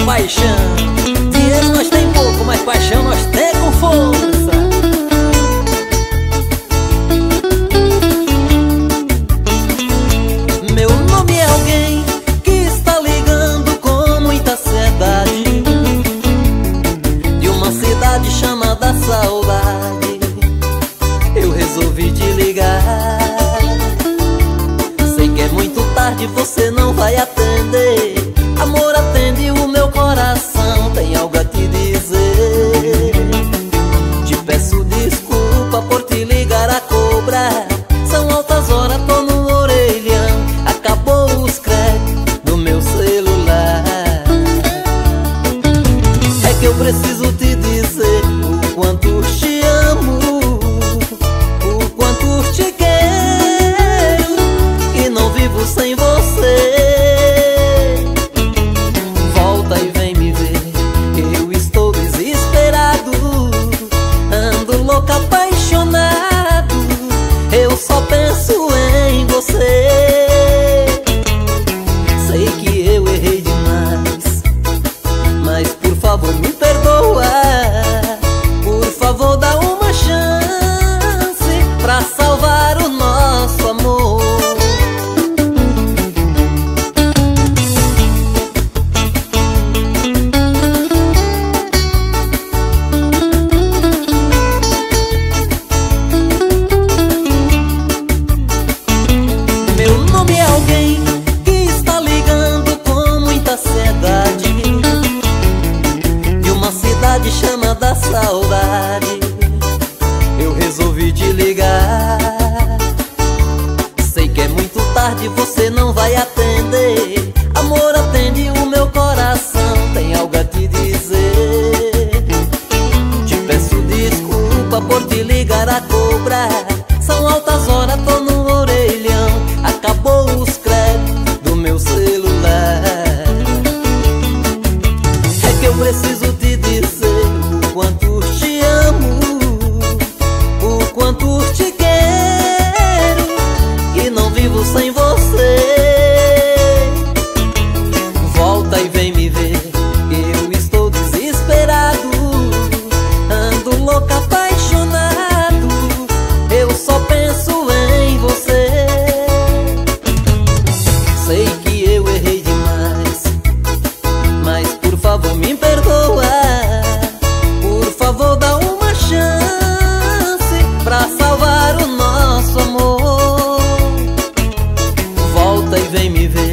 paixão. Dinheiro nós tem pouco, mas paixão nós tem com força. Meu nome é alguém que está ligando com muita ansiedade, de uma cidade chamada Saudade. Eu resolvi te ligar. Sei que é muito tarde, você não vai atender. Amor, atende o meu coração, tem algo a te dizer. Te peço desculpa por te ligar a cobrar. São altas horas, tô no orelhão. Acabou os créditos do meu celular. É que eu preciso te dizer o quanto te amo, o quanto te quero, e não vivo sem você. Volta e vem me ver, eu estou desesperado, ando louco, apaixonado, eu só penso em você. Sei que eu errei demais, mas por favor me perdoa. Por favor dá uma chance pra salvar o nosso amor. Meu nome é alguém que está ligando com muita ansiedade, de uma cidade chamada Saudade. Eu resolvi te ligar. Sei que é muito tarde, você não vai atender. Amor, atende o meu coração, tem algo a te dizer. Te peço desculpa por te ligar a cobrar. São altas horas, tô no orelhão. Acabou os créditos do meu celular. É que eu preciso te dizer o quanto te amo, o quanto te quero, e não vivo sem você. Volta e vem me ver, eu estou desesperado, ando louco, apaixonado, eu só penso em você. Sei que eu errei demais, mas por favor me perdoa. Por favor dá uma chance pra salvar o nosso amor. Volta e vem me ver,